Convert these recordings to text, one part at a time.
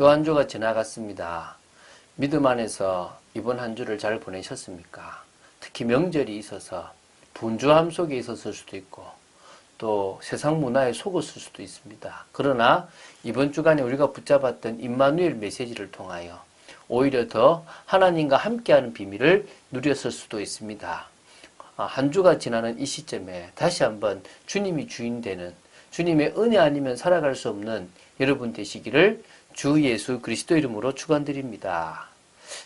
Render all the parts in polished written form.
또 한 주가 지나갔습니다. 믿음 안에서 이번 한 주를 잘 보내셨습니까? 특히 명절이 있어서 분주함 속에 있었을 수도 있고 또 세상 문화에 속았을 수도 있습니다. 그러나 이번 주간에 우리가 붙잡았던 임마누엘 메시지를 통하여 오히려 더 하나님과 함께하는 비밀을 누렸을 수도 있습니다. 한 주가 지나는 이 시점에 다시 한번 주님이 주인 되는, 주님의 은혜 아니면 살아갈 수 없는 여러분 되시기를 주 예수 그리스도 이름으로 축원드립니다.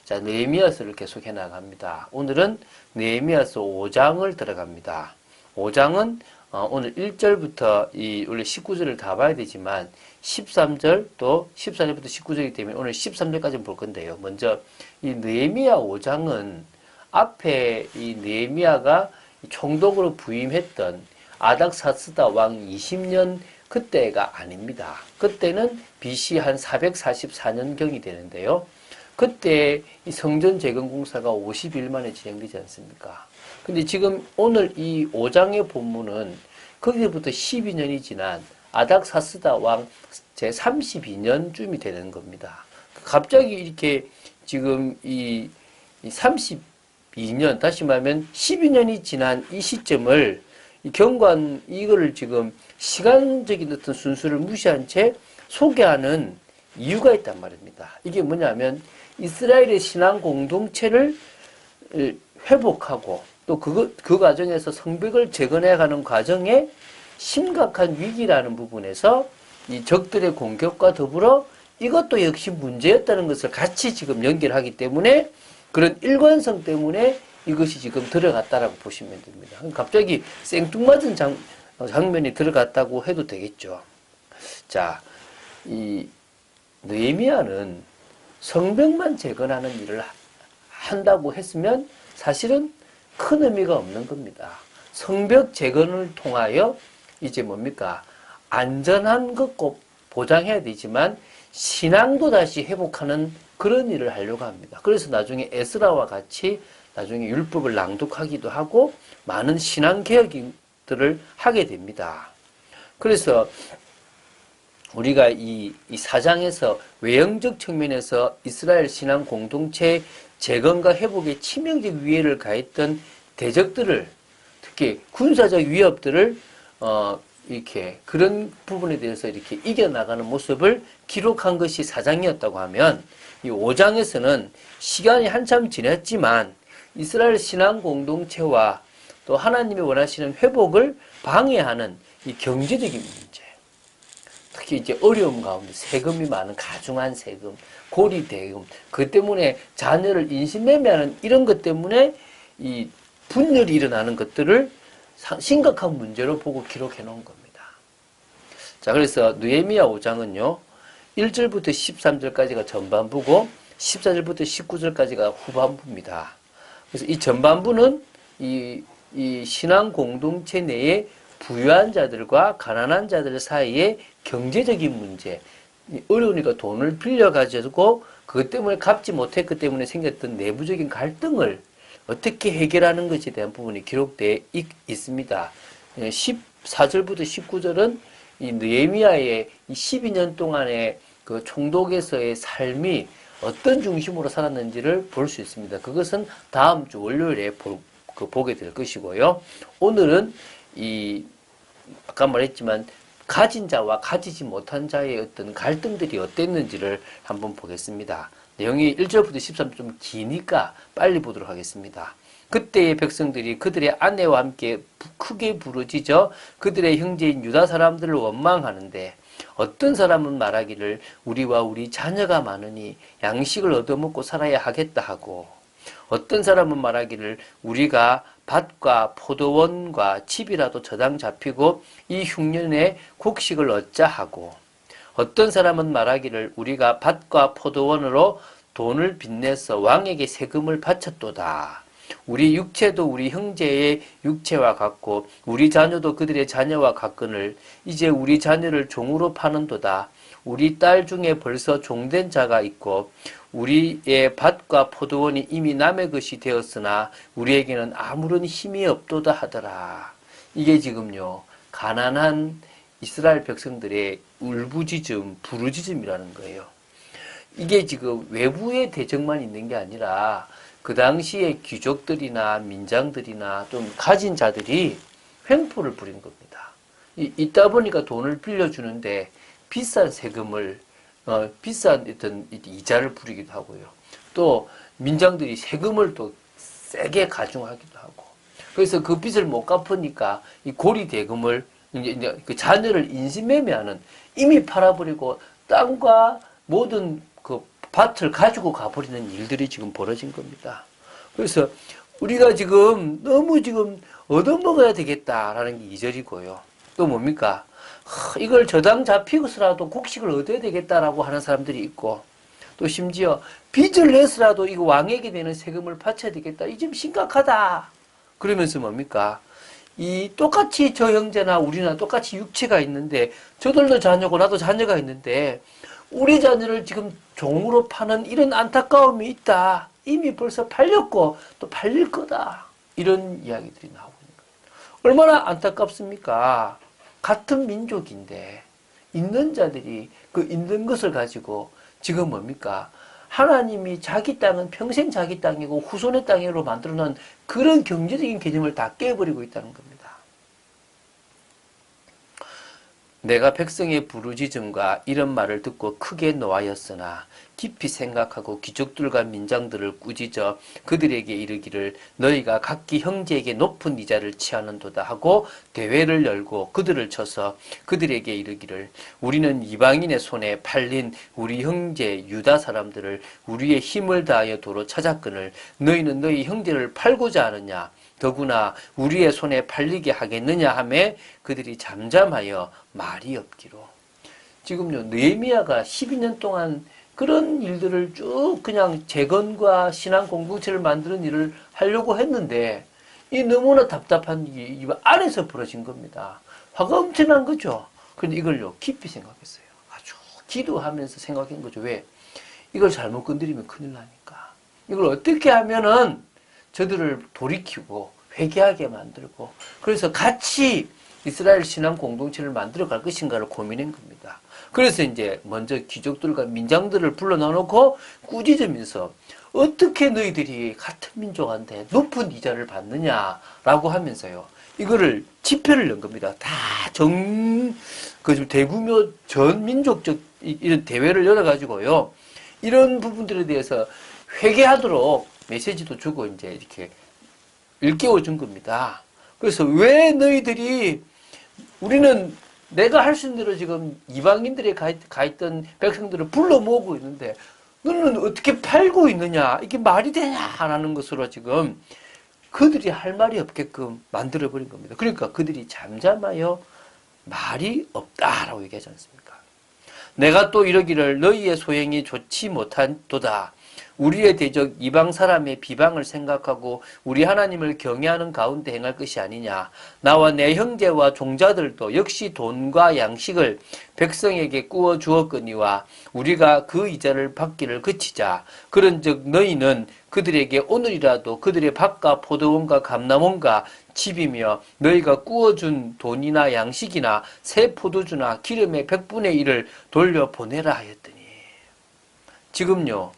자, 느헤미야서를 계속해 나갑니다. 오늘은 느헤미야서 5장을 들어갑니다. 5장은 오늘 1절부터 원래 19절을 다 봐야 되지만 13절 또 14절부터 19절이기 때문에 오늘 13절까지 볼 건데요. 먼저 이 느헤미야 5장은 앞에 이 느헤미야가 총독으로 부임했던 아닥사스다 왕 20년 그때가 아닙니다. 그때는 BC 한 444년경이 되는데요. 그때 이 성전 재건 공사가 50일 만에 진행되지 않습니까? 근데 지금 오늘 이 5장의 본문은 거기서부터 12년이 지난 아닥사스다 왕 제32년쯤이 되는 겁니다. 갑자기 이렇게 지금 이 32년, 다시 말하면 12년이 지난 이 시점을 경관 이거를 지금 시간적인 어떤 순수를 무시한 채 소개하는 이유가 있단 말입니다. 이게 뭐냐면 이스라엘의 신앙 공동체를 회복하고 또 그 과정에서 성벽을 재건해가는 과정에 심각한 위기라는 부분에서 이 적들의 공격과 더불어 이것도 역시 문제였다는 것을 같이 지금 연결하기 때문에 그런 일관성 때문에 이것이 지금 들어갔다라고 보시면 됩니다. 갑자기 생뚱맞은 장면이 들어갔다고 해도 되겠죠. 자, 이 느헤미야는 성벽만 재건하는 일을 한다고 했으면 사실은 큰 의미가 없는 겁니다. 성벽 재건을 통하여 이제 뭡니까? 안전한 것 꼭 보장해야 되지만 신앙도 다시 회복하는 그런 일을 하려고 합니다. 그래서 나중에 에스라와 같이 나중에 율법을 낭독하기도 하고 많은 신앙 개혁들을 하게 됩니다. 그래서 우리가 이 사장에서 외형적 측면에서 이스라엘 신앙 공동체 재건과 회복에 치명적 위해를 가했던 대적들을, 특히 군사적 위협들을 이렇게 그런 부분에 대해서 이렇게 이겨나가는 모습을 기록한 것이 4장이었다고 하면 이 5장에서는 시간이 한참 지났지만 이스라엘 신앙 공동체와 또 하나님이 원하시는 회복을 방해하는 이 경제적인 문제, 특히 이제 어려움 가운데 세금이 많은 가중한 세금, 고리대금, 그 때문에 자녀를 인신매매하는 이런 것 때문에 이 분열이 일어나는 것들을 심각한 문제로 보고 기록해 놓은 겁니다. 자, 그래서 느헤미야 5장은요, 1절부터 13절까지가 전반부고 14절부터 19절까지가 후반부입니다. 그래서 이 전반부는 이 신앙 공동체 내에 부유한 자들과 가난한 자들 사이에 경제적인 문제, 어려우니까 돈을 빌려가지고 그것 때문에 갚지 못했기 때문에 생겼던 내부적인 갈등을 어떻게 해결하는 것에 대한 부분이 기록되어 있습니다. 14절부터 19절은 이 느헤미야의 12년 동안의 그 총독에서의 삶이 어떤 중심으로 살았는지를 볼 수 있습니다. 그것은 다음 주 월요일에 보게 될 것이고요. 오늘은 아까 말했지만 가진 자와 가지지 못한 자의 어떤 갈등들이 어땠는지를 한번 보겠습니다. 내용이 1절부터 13절 좀 기니까 빨리 보도록 하겠습니다. 그때의 백성들이 그들의 아내와 함께 크게 부르짖어 그들의 형제인 유다 사람들을 원망하는데 어떤 사람은 말하기를 우리와 우리 자녀가 많으니 양식을 얻어먹고 살아야 하겠다 하고, 어떤 사람은 말하기를 우리가 밭과 포도원과 집이라도 저당 잡히고 이 흉년에 곡식을 얻자 하고, 어떤 사람은 말하기를 우리가 밭과 포도원으로 돈을 빚내서 왕에게 세금을 바쳤도다. 우리 육체도 우리 형제의 육체와 같고 우리 자녀도 그들의 자녀와 같거늘 이제 우리 자녀를 종으로 파는도다. 우리 딸 중에 벌써 종된 자가 있고 우리의 밭과 포도원이 이미 남의 것이 되었으나 우리에게는 아무런 힘이 없도다 하더라. 이게 지금요, 가난한 이스라엘 백성들의 울부짖음, 부르짖음이라는 거예요. 이게 지금 외부의 대적만 있는 게 아니라 그 당시에 귀족들이나 민장들이나 좀 가진 자들이 횡포를 부린 겁니다. 있다 보니까 돈을 빌려주는데 비싼 세금을 비싼 어떤 이자를 부리기도 하고요. 또 민장들이 세금을 또 세게 가중하기도 하고. 그래서 그 빚을 못 갚으니까 이 고리 대금을 이제 그 자녀를 인신매매하는, 이미 팔아버리고 땅과 모든 그 밭을 가지고 가버리는 일들이 지금 벌어진 겁니다. 그래서 우리가 지금 너무 지금 얻어먹어야 되겠다라는 게 2절이고요. 또 뭡니까? 이걸 저당 잡히고서라도 곡식을 얻어야 되겠다라고 하는 사람들이 있고, 또 심지어 빚을 내서라도 이거 왕에게 내는 세금을 바쳐야 되겠다. 이 좀 심각하다. 그러면서 뭡니까? 이 똑같이 저 형제나 우리나 똑같이 육체가 있는데, 저들도 자녀고 나도 자녀가 있는데 우리 자녀를 지금 종으로 파는 이런 안타까움이 있다. 이미 벌써 팔렸고 또 팔릴 거다. 이런 이야기들이 나오고 있는 거예요. 얼마나 안타깝습니까? 같은 민족인데 있는 자들이 그 있는 것을 가지고 지금 뭡니까? 하나님이 자기 땅은 평생 자기 땅이고 후손의 땅으로 만들어놓은 그런 경제적인 개념을 다 깨버리고 있다는 겁니다. 내가 백성의 부르짖음과 이런 말을 듣고 크게 노하였으나 깊이 생각하고 귀족들과 민장들을 꾸짖어 그들에게 이르기를 너희가 각기 형제에게 높은 이자를 취하는도다 하고 대회를 열고 그들을 쳐서 그들에게 이르기를 우리는 이방인의 손에 팔린 우리 형제 유다 사람들을 우리의 힘을 다하여 도로 찾았거늘 너희는 너희 형제를 팔고자 하느냐 더구나 우리의 손에 팔리게 하겠느냐 하매 그들이 잠잠하여 말이 없기로. 지금요 느헤미야가 12년 동안 그런 일들을 쭉 그냥 재건과 신앙 공동체를 만드는 일을 하려고 했는데 이 너무나 답답한 일이 이 안에서 벌어진 겁니다. 화가 엄청난 거죠. 그런데 이걸요 깊이 생각했어요. 아주 기도하면서 생각한 거죠. 왜? 이걸 잘못 건드리면 큰일 나니까. 이걸 어떻게 하면은 저들을 돌이키고 회개하게 만들고 그래서 같이 이스라엘 신앙 공동체를 만들어 갈 것인가를 고민한 겁니다. 그래서 이제 먼저 귀족들과 민장들을 불러놓고 꾸짖으면서 어떻게 너희들이 같은 민족한테 높은 이자를 받느냐라고 하면서요. 이거를 집회를 연 겁니다. 다 대규모 전 민족적 이런 대회를 열어가지고요. 이런 부분들에 대해서 회개하도록 메시지도 주고 이제 이렇게 일깨워 준 겁니다. 그래서 왜 너희들이 우리는 내가 할 수 있는 대로 지금 이방인들에 가 있던 백성들을 불러 모으고 있는데 너는 어떻게 팔고 있느냐? 이게 말이 되냐라는 것으로 지금 그들이 할 말이 없게끔 만들어버린 겁니다. 그러니까 그들이 잠잠하여 말이 없다라고 얘기하지 않습니까? 내가 또 이러기를 너희의 소행이 좋지 못한 도다. 우리의 대적 이방 사람의 비방을 생각하고 우리 하나님을 경외하는 가운데 행할 것이 아니냐. 나와 내 형제와 종자들도 역시 돈과 양식을 백성에게 꾸어 주었거니와 우리가 그 이자를 받기를 그치자. 그런즉 너희는 그들에게 오늘이라도 그들의 밭과 포도원과 감람원과 집이며 너희가 꾸어준 돈이나 양식이나 새 포도주나 기름의 100분의 1을 돌려보내라 하였더니. 지금요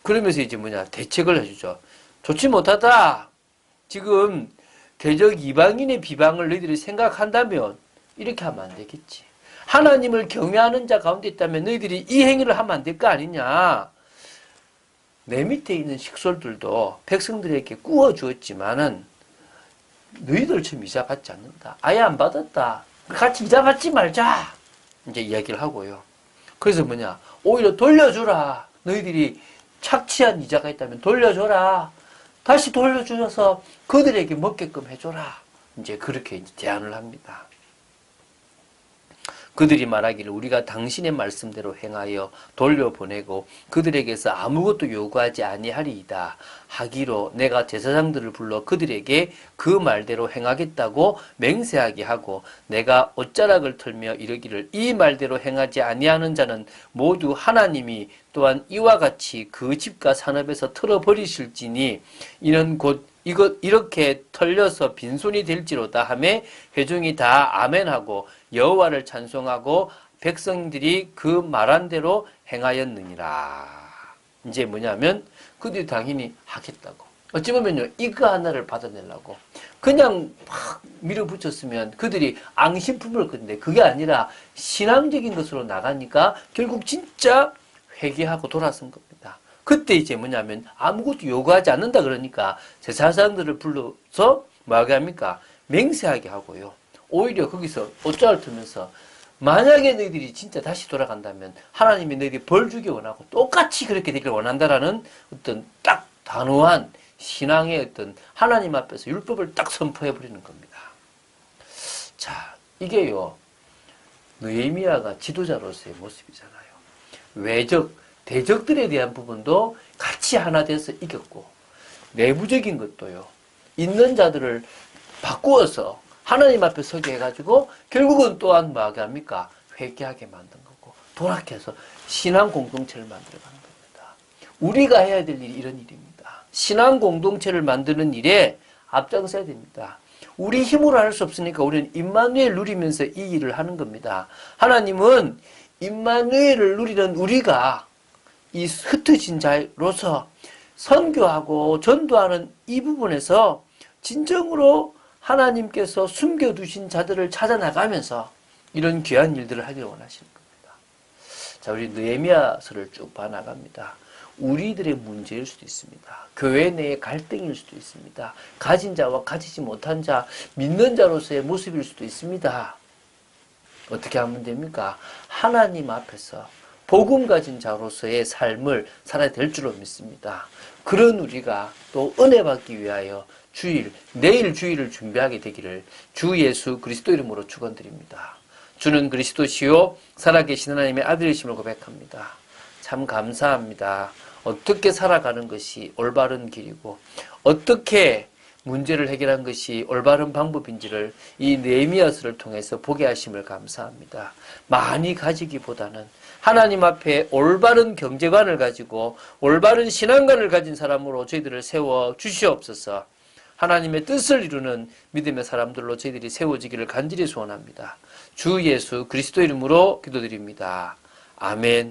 그러면서 이제 대책을 해주죠. 좋지 못하다. 지금 대적 이방인의 비방을 너희들이 생각한다면 이렇게 하면 안 되겠지. 하나님을 경외하는 자 가운데 있다면 너희들이 이 행위를 하면 안 될 거 아니냐. 내 밑에 있는 식솔들도 백성들에게 꾸어 주었지만은 너희들처럼 이자 받지 않는다. 아예 안 받았다. 같이 이자 받지 말자. 이제 이야기를 하고요. 그래서 오히려 돌려주라. 너희들이 착취한 이자가 있다면 돌려줘라. 다시 돌려주셔서 그들에게 먹게끔 해줘라. 이제 그렇게 제안을 합니다. 그들이 말하기를 우리가 당신의 말씀대로 행하여 돌려보내고 그들에게서 아무것도 요구하지 아니하리이다 하기로 내가 제사장들을 불러 그들에게 그 말대로 행하겠다고 맹세하게 하고 내가 옷자락을 털며 이르기를 이 말대로 행하지 아니하는 자는 모두 하나님이 또한 이와 같이 그 집과 산업에서 털어버리실지니 이는 곧 이것 이렇게 털려서 빈손이 될지로다 하매 회중이 다 아멘하고 여호와를 찬송하고 백성들이 그 말한 대로 행하였느니라. 이제 뭐냐면 그들이 당연히 하겠다고. 어찌 보면요, 이거 하나를 받아내려고 그냥 막 밀어붙였으면 그들이 앙심품을 건데 그게 아니라 신앙적인 것으로 나가니까 결국 진짜 회개하고 돌아선 겁니다. 그때 이제 뭐냐면 아무것도 요구하지 않는다 그러니까 제사장들을 불러서 뭐하게 합니까? 맹세하게 하고요. 오히려 거기서 옷자를 틀면서 만약에 너희들이 진짜 다시 돌아간다면 하나님이 너희들이 벌 주기 원하고 똑같이 그렇게 되길 원한다라는 어떤 딱 단호한 신앙의 어떤 하나님 앞에서 율법을 딱 선포해 버리는 겁니다. 자, 이게요, 느헤미야가 지도자로서의 모습이잖아요. 외적, 대적들에 대한 부분도 같이 하나 돼서 이겼고, 내부적인 것도요, 있는 자들을 바꾸어서 하나님 앞에 서게 해가지고, 결국은 또한 뭐하게 합니까? 회개하게 만든 거고, 돌아켜서 신앙 공동체를 만들어가는 겁니다. 우리가 해야 될 일이 이런 일입니다. 신앙 공동체를 만드는 일에 앞장서야 됩니다. 우리 힘으로 할 수 없으니까 우리는 임마누엘 누리면서 이 일을 하는 겁니다. 하나님은 임마누엘을 누리는 우리가 이 흩어진 자로서 선교하고 전도하는 이 부분에서 진정으로 하나님께서 숨겨두신 자들을 찾아나가면서 이런 귀한 일들을 하기를 원하시는 겁니다. 자, 우리 느헤미야서를 쭉 봐나갑니다. 우리들의 문제일 수도 있습니다. 교회 내의 갈등일 수도 있습니다. 가진 자와 가지지 못한 자, 믿는 자로서의 모습일 수도 있습니다. 어떻게 하면 됩니까? 하나님 앞에서 복음 가진 자로서의 삶을 살아야 될 줄로 믿습니다. 그런 우리가 또 은혜 받기 위하여 내일 주일을 준비하게 되기를 주 예수 그리스도 이름으로 축원드립니다. 주는 그리스도시요 살아계신 하나님의 아들이심을 고백합니다. 참 감사합니다. 어떻게 살아가는 것이 올바른 길이고 어떻게 문제를 해결한 것이 올바른 방법인지를 이 느헤미야서를 통해서 보게 하심을 감사합니다. 많이 가지기보다는 하나님 앞에 올바른 경제관을 가지고 올바른 신앙관을 가진 사람으로 저희들을 세워 주시옵소서. 하나님의 뜻을 이루는 믿음의 사람들로 저희들이 세워지기를 간절히 소원합니다. 주 예수 그리스도 이름으로 기도드립니다. 아멘.